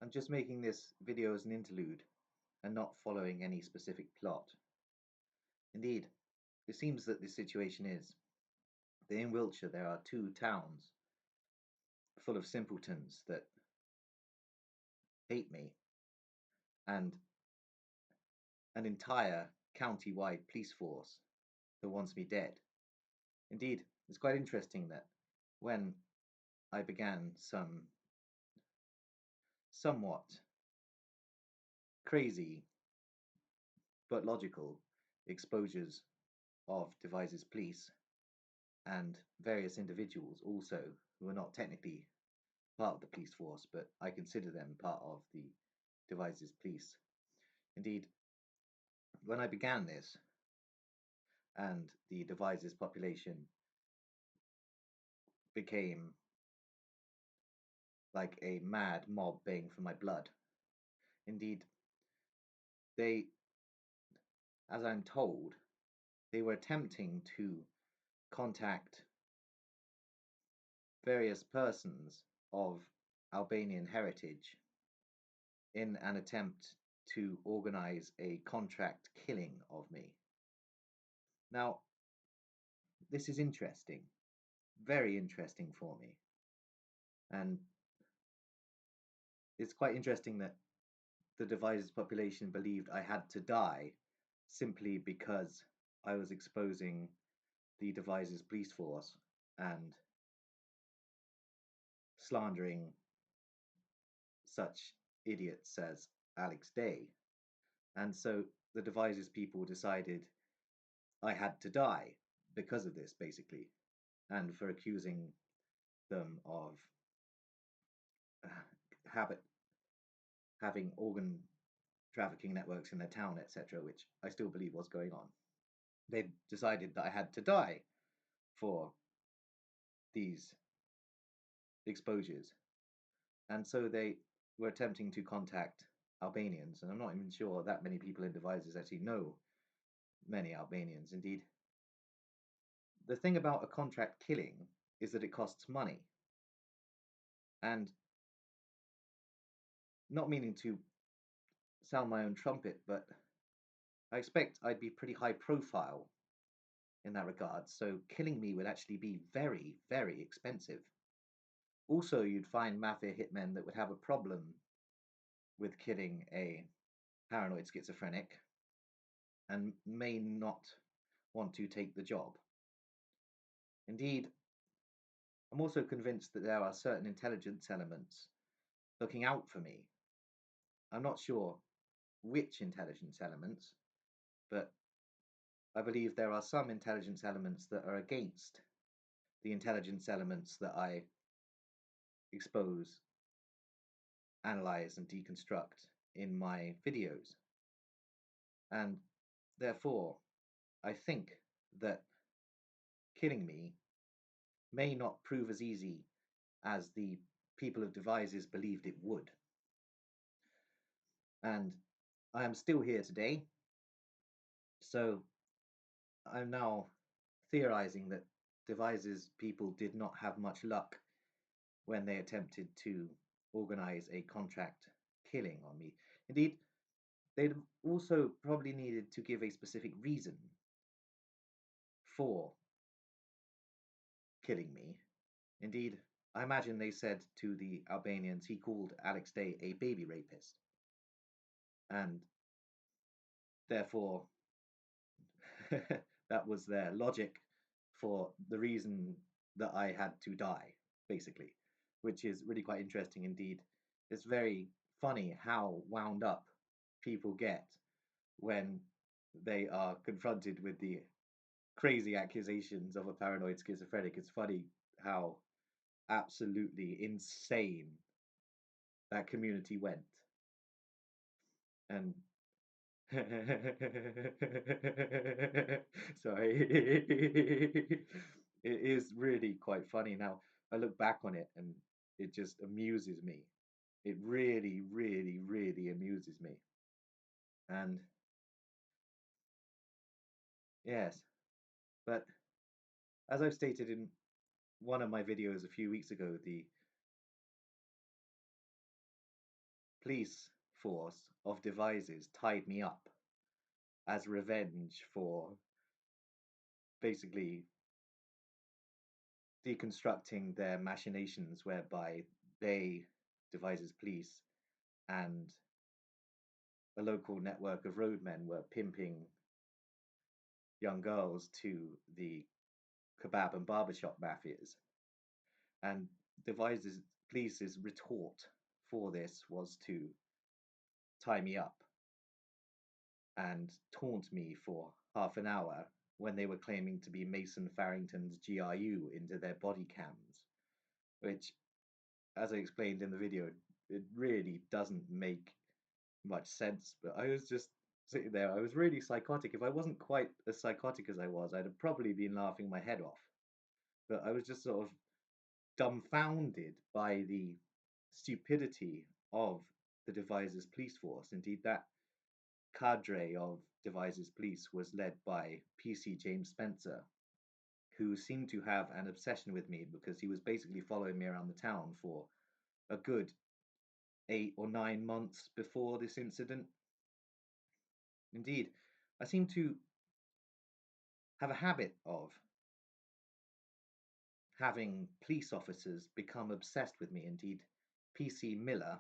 I'm just making this video as an interlude and not following any specific plot. Indeed, it seems that the situation is that in Wiltshire there are two towns full of simpletons that hate me, and an entire county-wide police force that wants me dead. Indeed, it's quite interesting that when I began some somewhat crazy but logical exposures of Devizes police and various individuals also who are not technically part of the police force, but I consider them part of the Devizes police. Indeed, when I began this and the Devizes population became like a mad mob baying for my blood, indeed, they, as I'm told, they were attempting to contact various persons of Albanian heritage in an attempt to organize a contract killing of me. Now, this is interesting, very interesting for me. And it's quite interesting that the Devizes population believed I had to die simply because I was exposing the Devizes police force and slandering such idiots as Alex Day. And so the Devizes people decided I had to die because of this, basically, and for accusing them of habit having organ trafficking networks in their town, etc., which I still believe was going on. They decided that I had to die for these exposures, and so they were attempting to contact Albanians, and I'm not even sure that many people in Devizes actually know many Albanians. Indeed, the thing about a contract killing is that it costs money, and not meaning to sound my own trumpet, but I expect I'd be pretty high profile in that regard, so killing me would actually be very, very expensive. Also, you'd find mafia hitmen that would have a problem with killing a paranoid schizophrenic and may not want to take the job. Indeed, I'm also convinced that there are certain intelligence elements looking out for me. I'm not sure which intelligence elements, but I believe there are some intelligence elements that are against the intelligence elements that I expose, analyze, and deconstruct in my videos. And therefore, I think that killing me may not prove as easy as the people of Devizes believed it would. And I am still here today, so I'm now theorizing that Devizes people did not have much luck when they attempted to organize a contract killing on me. Indeed, they'd also probably needed to give a specific reason for killing me. Indeed, I imagine they said to the Albanians he called Alex Day a baby rapist. And therefore, that was their logic for the reason that I had to die, basically, which is really quite interesting indeed. It's very funny how wound up people get when they are confronted with the crazy accusations of a paranoid schizophrenic. It's funny how absolutely insane that community went. And sorry, it is really quite funny now. I look back on it and it just amuses me. It really, really, really amuses me. And yes, but as I've stated in one of my videos a few weeks ago, the police force of devices tied me up as revenge for basically deconstructing their machinations whereby they, devises police, and a local network of roadmen were pimping young girls to the kebab and barbershop mafias. And devises police's retort for this was to tie me up and taunt me for half an hour when they were claiming to be Mason Farrington's GRU into their body cams, which, as I explained in the video, it really doesn't make much sense. But I was just sitting there. I was really psychotic. If I wasn't quite as psychotic as I was, I'd have probably been laughing my head off. But I was just sort of dumbfounded by the stupidity of the Devizes police force. Indeed, that cadre of Devizes police was led by PC James Spencer, who seemed to have an obsession with me because he was basically following me around the town for a good 8 or 9 months before this incident. Indeed, I seem to have a habit of having police officers become obsessed with me. Indeed, PC Miller,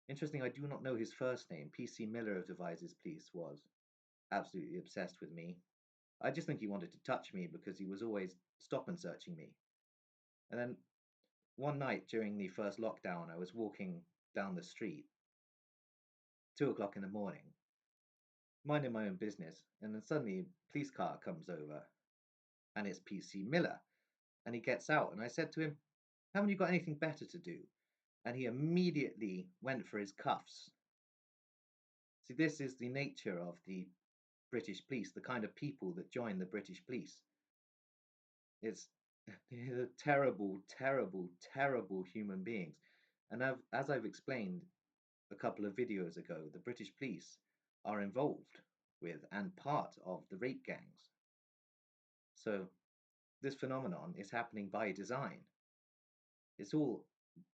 interesting, I do not know his first name. PC Miller of Devizes Police was absolutely obsessed with me. I just think he wanted to touch me because he was always stop and searching me. And then one night during the first lockdown, I was walking down the street, 2 o'clock in the morning, minding my own business, and then suddenly a police car comes over, and it's PC Miller, and he gets out, and I said to him, "Haven't you got anything better to do?" And he immediately went for his cuffs. See, this is the nature of the British police, the kind of people that join the British police. It's they're terrible, terrible, terrible human beings. And as I've explained a couple of videos ago, the British police are involved with and part of the rape gangs. So this phenomenon is happening by design. It's all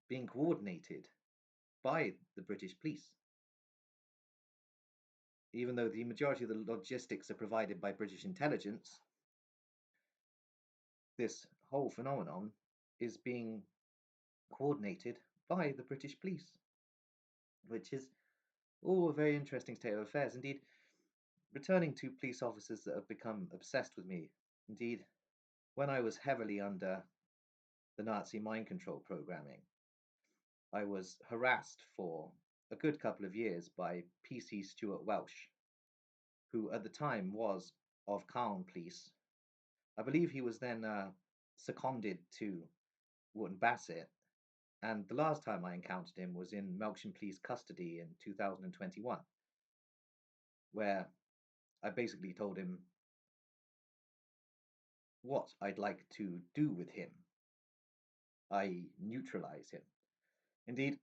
being coordinated by the British police. Even though the majority of the logistics are provided by British intelligence, this whole phenomenon is being coordinated by the British police, which is all a very interesting state of affairs. Indeed, returning to police officers that have become obsessed with me, indeed, when I was heavily under the Nazi mind control programming, I was harassed for a good couple of years by PC Stuart Welsh, who at the time was of Calne Police. I believe he was then seconded to Wharton Bassett, and the last time I encountered him was in Melksham Police custody in 2021, where I basically told him what I'd like to do with him. I neutralize him. Indeed,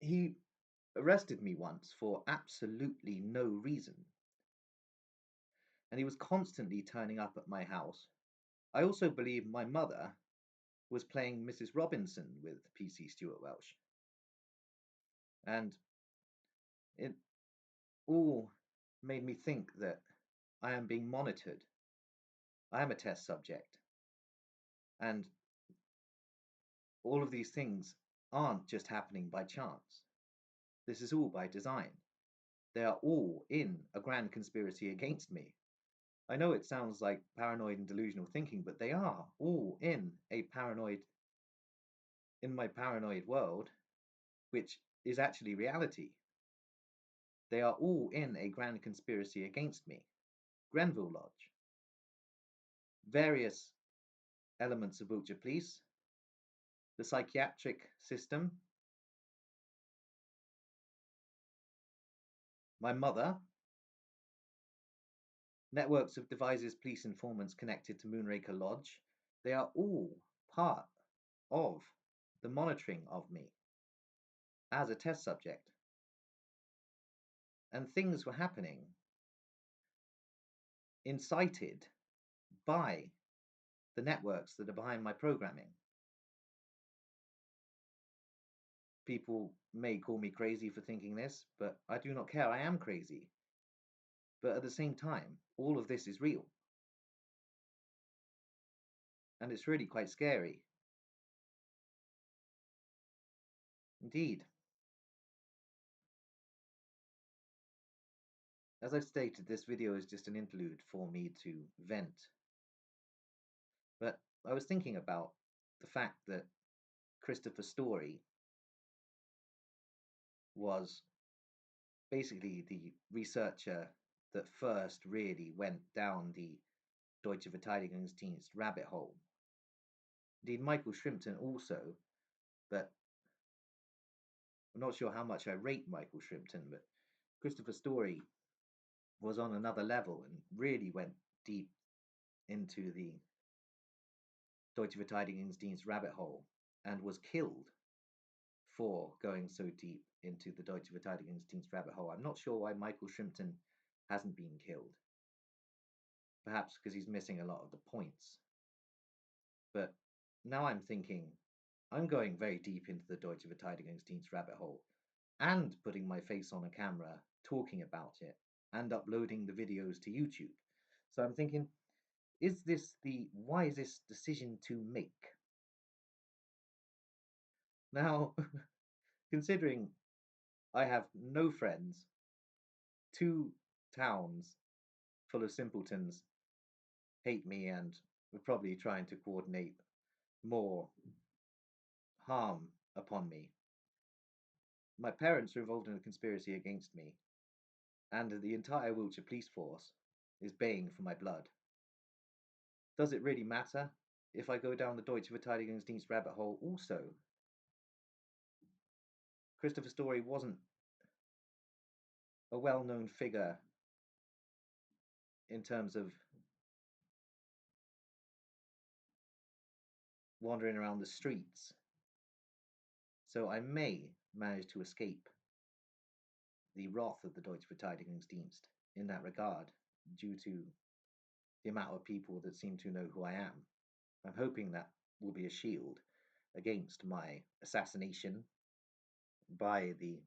he arrested me once for absolutely no reason, and he was constantly turning up at my house. I also believe my mother was playing Mrs. Robinson with PC Stuart Welsh, and it all made me think that I am being monitored. I am a test subject, and all of these things aren't just happening by chance. This is all by design. They are all in a grand conspiracy against me. I know it sounds like paranoid and delusional thinking, but they are all in my paranoid world, which is actually reality. They are all in a grand conspiracy against me. Grenville Lodge, various elements of Wiltshire Police, the psychiatric system, my mother, networks of Devizes police informants connected to Moonraker Lodge. They are all part of the monitoring of me as a test subject. And things were happening incited by the networks that are behind my programming. People may call me crazy for thinking this, but I do not care. I am crazy. But at the same time, all of this is real. And it's really quite scary. Indeed. As I've stated, this video is just an interlude for me to vent. But I was thinking about the fact that Christopher Story was basically the researcher that first really went down the Deutsche Verteidigungsdienst rabbit hole. Indeed, Michael Shrimpton also, but I'm not sure how much I rate Michael Shrimpton, but Christopher Story was on another level and really went deep into the Deutsche Verteidigungsdienst rabbit hole and was killed for going so deep into the Deutsche Verteidigungsdienst rabbit hole. I'm not sure why Michael Shrimpton hasn't been killed. Perhaps because he's missing a lot of the points. But now I'm thinking, I'm going very deep into the Deutsche Verteidigungsdienst rabbit hole and putting my face on a camera, talking about it, and uploading the videos to YouTube. So I'm thinking, is this the wisest decision to make? Now, considering I have no friends, two towns full of simpletons hate me and are probably trying to coordinate more harm upon me. My parents are involved in a conspiracy against me, and the entire Wiltshire police force is baying for my blood. Does it really matter if I go down the Deutsche Verteidigungsdienst rabbit hole also? Christopher Story wasn't a well-known figure in terms of wandering around the streets, so I may manage to escape the wrath of the Deutsche Verteidigungsdienst in that regard, due to the amount of people that seem to know who I am. I'm hoping that will be a shield against my assassination by the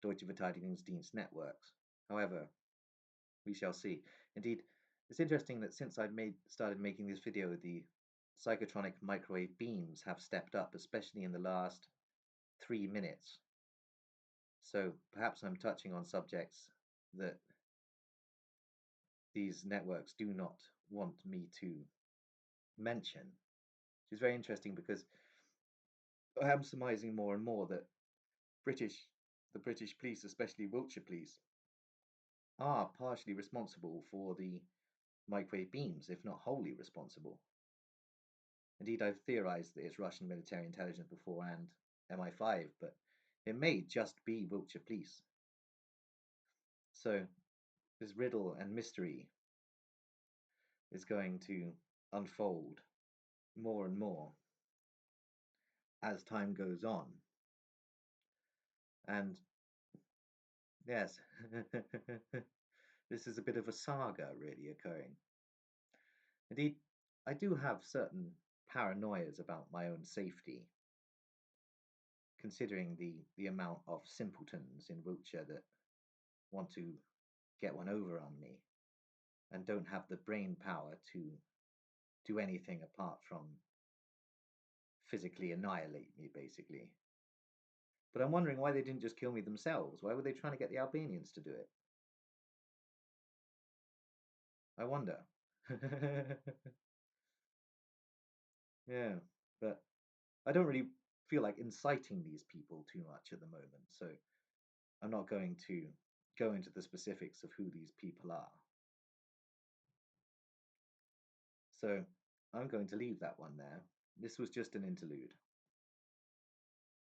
Deutsche Verteidigungsdienst networks. However, we shall see. Indeed, it's interesting that since I've started making this video, the psychotronic microwave beams have stepped up, especially in the last 3 minutes. So perhaps I'm touching on subjects that these networks do not want me to mention, which is very interesting because I am surmising more and more that the British police, especially Wiltshire police, are partially responsible for the microwave beams, if not wholly responsible. Indeed, I've theorized that it's Russian military intelligence beforehand, MI5, but it may just be Wiltshire police. So this riddle and mystery is going to unfold more and more as time goes on. And yes, this is a bit of a saga really occurring. Indeed, I do have certain paranoias about my own safety, considering the amount of simpletons in Wiltshire that want to get one over on me and don't have the brain power to do anything apart from physically annihilate me, basically. But I'm wondering why they didn't just kill me themselves. Why were they trying to get the Albanians to do it? I wonder. Yeah, but I don't really feel like inciting these people too much at the moment, so I'm not going to go into the specifics of who these people are. So I'm going to leave that one there. This was just an interlude.